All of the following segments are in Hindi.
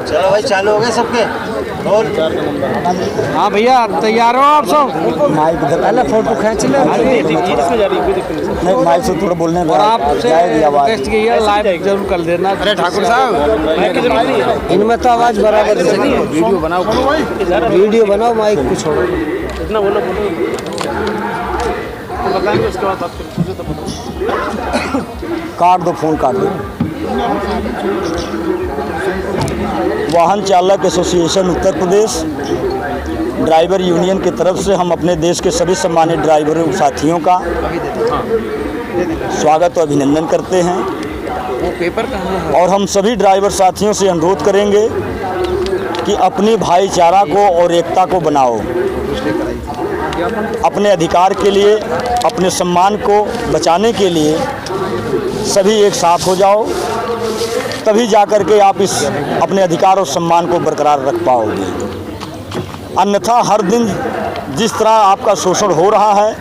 चलो भाई, चालू हो गए सबके। हाँ भैया, तैयार हो आप सब? माइक पहले फोटो खींच ले। नहीं, माइक से थोड़ा बोलने और आपसे रिक्वेस्ट की है, लाइव जरूर कर देना। अरे ठाकुर साहब, इनमें तो आवाज़ बराबर से नहीं है। वीडियो बनाओ, माइक कुछ छोड़ो। इतना बोलो बताएंगे, उसके बाद काट दो, फोन काट दो। वाहन चालक association Uttar Pradesh driver union की तरफ से हम अपने देश के सभी सम्मानित ड्राइवरों साथियों का स्वागत और अभिनंदन करते हैं। वो पेपर कहाँ है? और हम सभी ड्राइवर साथियों से अनुरोध करेंगे कि अपनी भाईचारा को और एकता को बनाओ। अपने अधिकार के लिए, अपने सम्मान को बचाने के लिए सभी एक साथ हो जाओ, तभी जाकर के आप इस अपने अधिकार और सम्मान को बरकरार रख पाओगे। अन्यथा हर दिन जिस तरह आपका शोषण हो रहा है,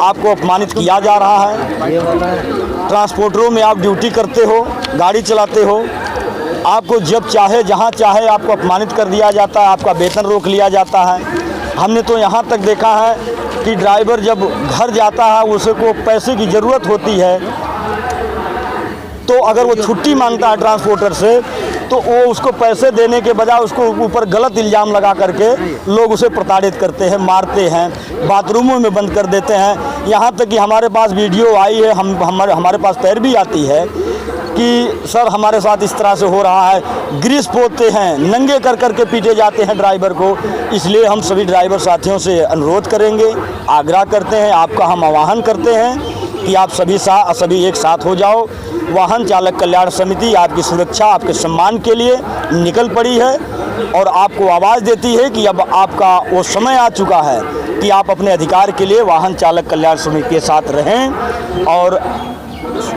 आपको अपमानित किया जा रहा है, ट्रांसपोर्टरों में आप ड्यूटी करते हो, गाड़ी चलाते हो, आपको जब चाहे जहां चाहे आपको अपमानित कर दिया जाता है, आपका वेतन रोक लिया जाता है। हमने तो यहाँ तक देखा है कि ड्राइवर जब घर जाता है, उसको पैसे की ज़रूरत होती है, तो अगर वो छुट्टी मांगता है ट्रांसपोर्टर से, तो वो उसको पैसे देने के बजाय उसको ऊपर गलत इल्ज़ाम लगा करके लोग उसे प्रताड़ित करते हैं, मारते हैं, बाथरूमों में बंद कर देते हैं। यहाँ तक कि हमारे पास वीडियो आई है, हमारे पास तैर भी आती है कि सर हमारे साथ इस तरह से हो रहा है, ग्रीस पोतते हैं, नंगे कर करके पीटे जाते हैं ड्राइवर को। इसलिए हम सभी ड्राइवर साथियों से अनुरोध करेंगे, आग्रह करते हैं, आपका हम आह्वान करते हैं कि आप सभी एक साथ हो जाओ। वाहन चालक कल्याण समिति आपकी सुरक्षा, आपके सम्मान के लिए निकल पड़ी है और आपको आवाज़ देती है कि अब आपका वो समय आ चुका है कि आप अपने अधिकार के लिए वाहन चालक कल्याण समिति के साथ रहें और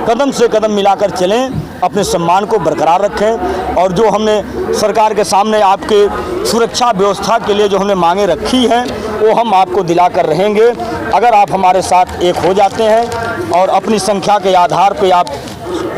कदम से कदम मिलाकर चलें, अपने सम्मान को बरकरार रखें। और जो हमने सरकार के सामने आपके सुरक्षा व्यवस्था के लिए जो हमने मांगे रखी हैं, वो हम आपको दिलाकर रहेंगे। अगर आप हमारे साथ एक हो जाते हैं और अपनी संख्या के आधार पे आप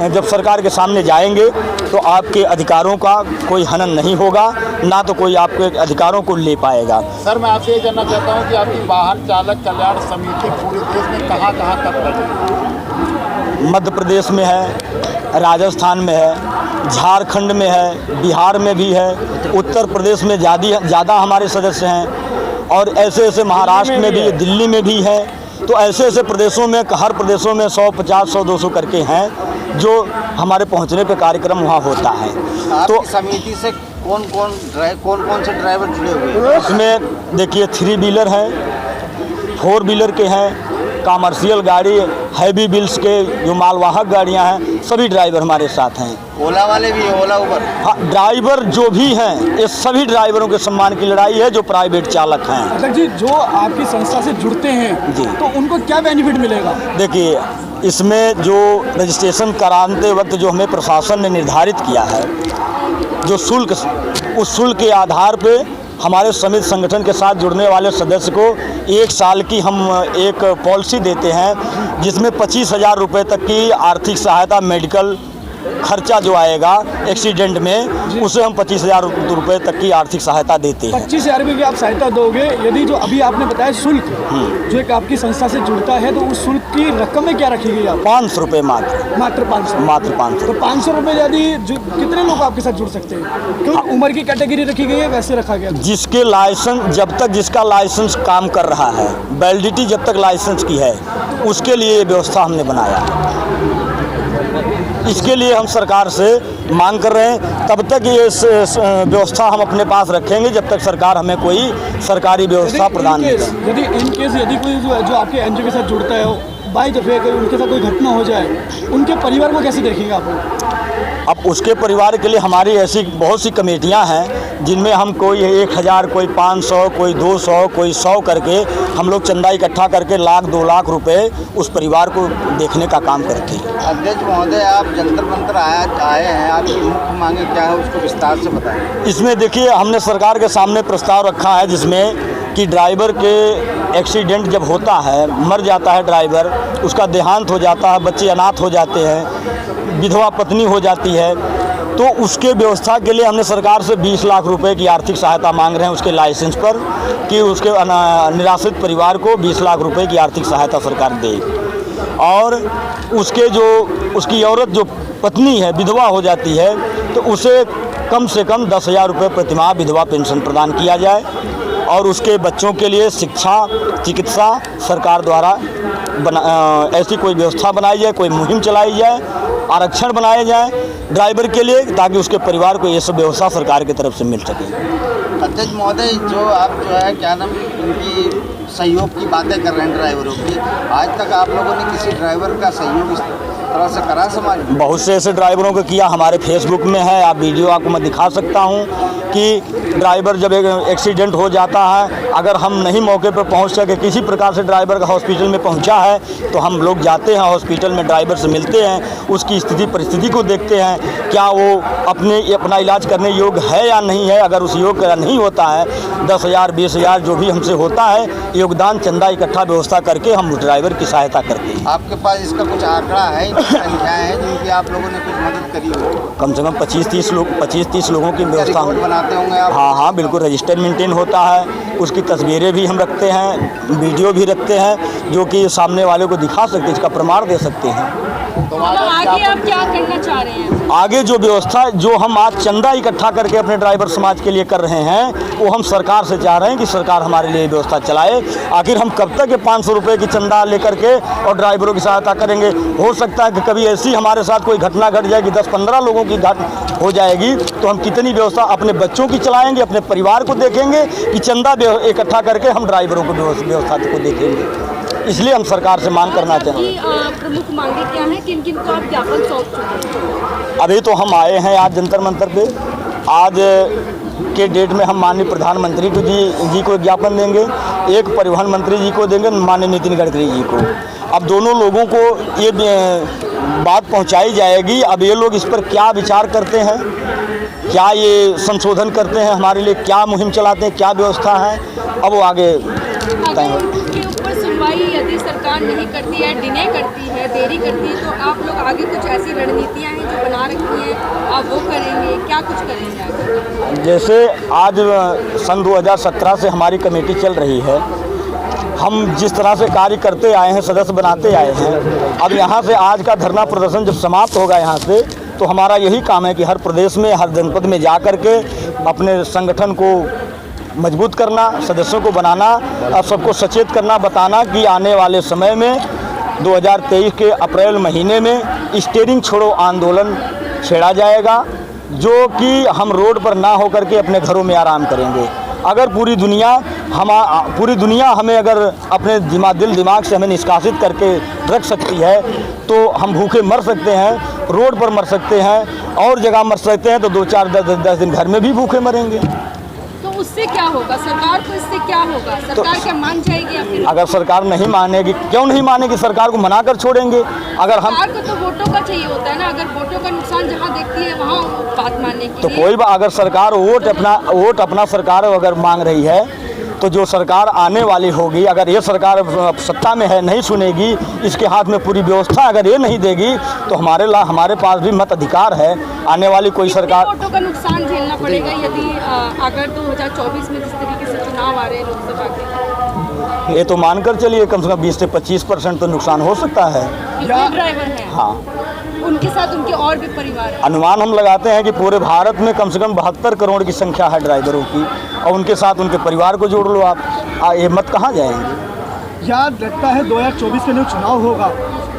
जब सरकार के सामने जाएंगे, तो आपके अधिकारों का कोई हनन नहीं होगा, ना तो कोई आपके अधिकारों को ले पाएगा। सर, मैं आपसे ये जानना चाहता हूँ कि आपकी वाहन चालक कल्याण समिति पूरे देश में कहाँ तक है? मध्य प्रदेश में है, राजस्थान में है, झारखंड में है, बिहार में भी है, उत्तर प्रदेश में ज़्यादा हमारे सदस्य हैं और ऐसे महाराष्ट्र में भी, दिल्ली में भी है। तो ऐसे प्रदेशों में, हर प्रदेशों में 150, 100, 200 करके हैं जो हमारे पहुंचने पे कार्यक्रम वहाँ होता है। तो समिति से कौन कौन से ड्राइवर जुड़े हुए हैं? इसमें देखिए 3 व्हीलर हैं, 4 व्हीलर के हैं, कमर्शियल गाड़ी, हैवी व्हील्स के जो मालवाहक गाड़ियां हैं, सभी ड्राइवर हमारे साथ हैं। ओला वाले भी हैं, ओला उबर? हाँ, ड्राइवर जो भी हैं, ये सभी ड्राइवरों के सम्मान की लड़ाई है जो प्राइवेट चालक हैं। अच्छा जी, जो आपकी संस्था से जुड़ते हैं जी, तो उनको क्या बेनिफिट मिलेगा? देखिए, इसमें जो रजिस्ट्रेशन कराते वक्त जो हमें प्रशासन ने निर्धारित किया है, जो शुल्क, उस शुल्क के आधार पे हमारे समिति संगठन के साथ जुड़ने वाले सदस्य को 1 साल की हम एक पॉलिसी देते हैं, जिसमें 25,000 रुपये तक की आर्थिक सहायता, मेडिकल खर्चा जो आएगा एक्सीडेंट में, उसे हम 25,000 रुपये तक की आर्थिक सहायता देते हैं। 25,000 रुपये की आप सहायता दोगे। यदि जो अभी आपने बताया शुल्क जो एक आपकी संस्था से जुड़ता है, तो उस शुल्क की रकम में क्या रखी गई? 500 रुपये मात्र 500। मात्र 500। तो 500 रुपये यदि कितने लोग आपके साथ जुड़ सकते हैं? क्योंकि उम्र की कैटेगरी रखी गई है, वैसे रखा गया? जिसके लाइसेंस, जब तक जिसका लाइसेंस काम कर रहा है, वैलिडिटी जब तक लाइसेंस की है, उसके लिए ये व्यवस्था हमने बनाया है। इसके लिए हम सरकार से मांग कर रहे हैं, तब तक ये व्यवस्था हम अपने पास रखेंगे जब तक सरकार हमें कोई सरकारी व्यवस्था प्रदान नहीं करे। यदि कोई जो आपके एनजीओ के साथ जुड़ता है, बाई दफ़े अगर उनके साथ कोई घटना हो जाए, उनके परिवार को कैसे देखेंगे आप लोग? अब उसके परिवार के लिए हमारी ऐसी बहुत सी कमेटियां हैं, जिनमें हम कोई 1,000, कोई 500, कोई 200, कोई 100 करके हम लोग चंदा इकट्ठा करके 1,00,000, 2,00,000 रुपए उस परिवार को देखने का काम करते हैं। अध्यक्ष महोदय, आप जंतर मंतर आए हैं, आपकी मुख्य मांगे क्या है, उसको विस्तार से बताएं। इसमें देखिए, हमने सरकार के सामने प्रस्ताव रखा है जिसमें कि ड्राइवर के एक्सीडेंट जब होता है, मर जाता है ड्राइवर, उसका देहांत हो जाता है, बच्चे अनाथ हो जाते हैं, विधवा पत्नी हो जाती है, तो तो उसके व्यवस्था के लिए हमने सरकार से 20 लाख रुपए की आर्थिक सहायता मांग रहे हैं उसके लाइसेंस पर, कि उसके निराश्रित परिवार को 20 लाख रुपए की आर्थिक सहायता सरकार दे। और उसके जो उसकी औरत जो पत्नी है विधवा हो जाती है तो उसे कम से कम 10,000 रुपये प्रतिमाह विधवा पेंशन प्रदान किया जाए। और उसके बच्चों के लिए शिक्षा चिकित्सा सरकार द्वारा ऐसी कोई व्यवस्था बनाई जाए, कोई मुहिम चलाई जाए, आरक्षण बनाए जाए ड्राइवर के लिए, ताकि उसके परिवार को ये सब व्यवस्था सरकार की तरफ से मिल सके। अध्यक्ष महोदय, जो आप जो है क्या नाम उनकी सहयोग की बातें कर रहे हैं ड्राइवरों की, आज तक आप लोगों ने किसी ड्राइवर का सहयोग इस तरह से करा समाज में? बहुत से ऐसे ड्राइवरों को किया, हमारे फेसबुक में है, आप वीडियो आपको मैं दिखा सकता हूं कि ड्राइवर जब एक एक्सीडेंट हो जाता है, अगर हम नहीं मौके पर पहुंच सके, किसी प्रकार से ड्राइवर का हॉस्पिटल में पहुंचा है तो हम लोग जाते हैं हॉस्पिटल में, ड्राइवर से मिलते हैं, उसकी स्थिति परिस्थिति को देखते हैं, क्या वो अपना इलाज करने योग्य है या नहीं है। अगर उस योग्य नहीं होता है 10,000 20,000 जो भी हमसे होता है योगदान चंदा इकट्ठा व्यवस्था करके हम उस ड्राइवर की सहायता करते हैं। आपके पास इसका कुछ आंकड़ा है, संख्याएं हैं जिनकी आप लोगों ने कुछ मदद करी हो? कम से कम 25-30 लोगों की व्यवस्था रिकॉर्ड बनाते होंगे आप? हाँ, बिल्कुल रजिस्टर मेंटेन होता है, उसकी तस्वीरें भी हम रखते हैं, वीडियो भी रखते हैं, जो कि सामने वाले को दिखा सकते हैं, इसका प्रमाण दे सकते हैं। आगे आप क्या करना चाह रहे हैं? आगे जो व्यवस्था जो हम आज चंदा इकट्ठा करके अपने ड्राइवर समाज के लिए कर रहे हैं वो हम सरकार से चाह रहे हैं कि सरकार हमारे लिए व्यवस्था चलाए। आखिर हम कब तक ये 500 रुपये की चंदा लेकर के और ड्राइवरों की सहायता करेंगे? हो सकता है कि कभी ऐसी हमारे साथ कोई घटना घट जाएगी, 10-15 लोगों की हो जाएगी, तो हम कितनी व्यवस्था अपने बच्चों की चलाएंगे, अपने परिवार को देखेंगे, कि चंदा इकट्ठा करके हम ड्राइवरों को व्यवस्था को देखेंगे। इसलिए हम सरकार से मांग करना चाहते हैं। प्रमुख मांगे क्या है, किन किन को आप ज्ञापन सौंप चुके हैं? अभी तो हम आए हैं आज जंतर मंतर पे, आज के डेट में हम माननीय प्रधानमंत्री जी को ज्ञापन देंगे, एक परिवहन मंत्री जी को देंगे, माननीय नितिन गडकरी जी को। अब दोनों लोगों को ये बात पहुंचाई जाएगी, अब ये लोग इस पर क्या विचार करते हैं, क्या ये संशोधन करते हैं, हमारे लिए क्या मुहिम चलाते हैं, क्या व्यवस्था है, अब वो आगे सुनवाई यदि सरकार नहीं करती है, डिले करती है, देरी करती है, तो आप लोग आगे कुछ ऐसी रणनीतियाँ हैं जो बना रखी हैं, आप वो करेंगे, क्या कुछ करेंगे आगे? जैसे आज सन 2017 से हमारी कमेटी चल रही है, हम जिस तरह से कार्य करते आए हैं, सदस्य बनाते आए हैं, अब यहाँ से आज का धरना प्रदर्शन जब समाप्त होगा यहाँ से, तो हमारा यही काम है कि हर प्रदेश में हर जनपद में जा कर के अपने संगठन को मजबूत करना, सदस्यों को बनाना और सबको सचेत करना, बताना कि आने वाले समय में 2023 के अप्रैल महीने में स्टीयरिंग छोड़ो आंदोलन छेड़ा जाएगा, जो कि हम रोड पर ना होकर के अपने घरों में आराम करेंगे। अगर पूरी दुनिया हमें अगर अपने दिल दिमाग से हमें निष्कासित करके रख सकती है, तो हम भूखे मर सकते हैं, रोड पर मर सकते हैं, और जगह मर सकते हैं, तो 2-4-10 दिन घर में भी भूखे मरेंगे। उससे क्या होगा? सरकार को इससे क्या होगा? सरकार क्या मान जाएगी या फिर? अगर सरकार नहीं मानेगी, क्यों नहीं मानेगी? सरकार को मना कर छोड़ेंगे। अगर हम सरकार को तो वोटों का चाहिए होता है ना, अगर वोटों का नुकसान जहाँ देखती है वहाँ बात मानने की तो कोई अगर सरकार वोट अपना सरकार अगर मांग रही है, तो जो सरकार आने वाली होगी, अगर ये सरकार सत्ता में है, नहीं सुनेगी, इसके हाथ में पूरी व्यवस्था अगर ये नहीं देगी, तो हमारे पास भी मत अधिकार है। आने वाली कोई सरकार वोटों का नुकसान झेलना पड़ेगा यदि अगर 2024 में जिस तरीके से चुनाव आ रहे हैं लोकसभा के? ये तो मानकर चलिए कम से कम 20 से 25% तो नुकसान हो सकता है। ड्राइवर हैं, हाँ, उनके साथ उनके और भी परिवार हैं। अनुमान हम लगाते हैं कि पूरे भारत में कम से कम 72 करोड़ की संख्या है ड्राइवरों की, और उनके साथ उनके परिवार को जोड़ लो आप, ये मत कहाँ जाएंगे? याद रखता है 2024 में जो चुनाव होगा,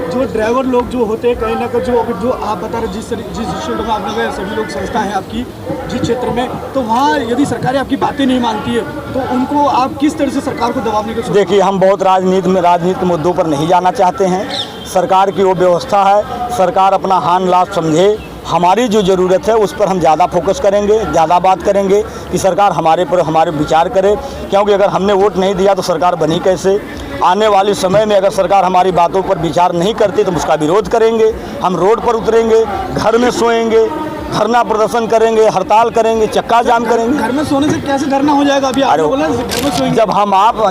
जो ड्राइवर लोग जो होते हैं कहीं ना कहीं जो आप बता रहे जिस क्षेत्र में आप लोग सभी लोग संस्था है आपकी जिस क्षेत्र में, तो वहाँ यदि सरकारें आपकी बातें नहीं मानती है तो उनको आप किस तरह से सरकार को दबाने की? देखिए, हम बहुत राजनीति के मुद्दों पर नहीं जाना चाहते हैं। सरकार की वो व्यवस्था है, सरकार अपना हान लाभ समझे, हमारी जो ज़रूरत है उस पर हम ज़्यादा फोकस करेंगे, ज़्यादा बात करेंगे कि सरकार हमारे विचार करे, क्योंकि अगर हमने वोट नहीं दिया तो सरकार बनी कैसे? आने वाले समय में अगर सरकार हमारी बातों पर विचार नहीं करती तो हम उसका विरोध करेंगे, हम रोड पर उतरेंगे, घर में सोएंगे, धरना प्रदर्शन करेंगे, हड़ताल करेंगे, चक्का जाम करेंगे। घर में सोने से कैसे डरना हो जाएगा? अभी आप लोग बोले घर में सोएंगे।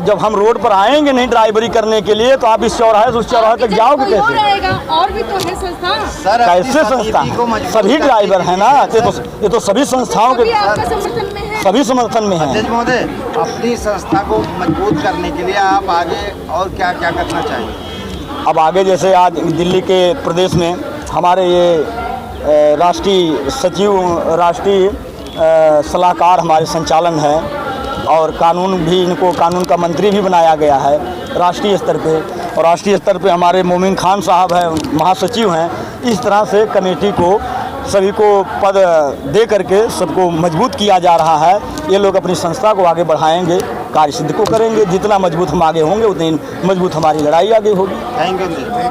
जब हम रोड पर आएंगे नहीं ड्राइवरी करने के लिए, तो आप इस चौराहे से उस चौराहे तक जाओगे कोई और कैसे? रहेगा, और भी तो है संस्था। सर कैसे संस्था? सभी ड्राइवर है ना, ये तो सभी संस्थाओं सभी के आपका समर्थन में है। सभी समर्थन में है। अध्यक्ष महोदय, अपनी संस्था को मजबूत करने के लिए आप आगे और क्या क्या करना चाहिए? अब आगे जैसे आज दिल्ली के प्रदेश में हमारे ये राष्ट्रीय सचिव, राष्ट्रीय सलाहकार हमारे संचालन है, और कानून भी, इनको कानून का मंत्री भी बनाया गया है राष्ट्रीय स्तर पे, और राष्ट्रीय स्तर पे हमारे मोमिन खान साहब हैं, महासचिव हैं। इस तरह से कमेटी को सभी को पद दे करके सबको मजबूत किया जा रहा है। ये लोग अपनी संस्था को आगे बढ़ाएंगे, कार्य सिद्धि को करेंगे। जितना मजबूत हम आगे होंगे उतनी मजबूत हमारी लड़ाई आगे होगी। Thank you.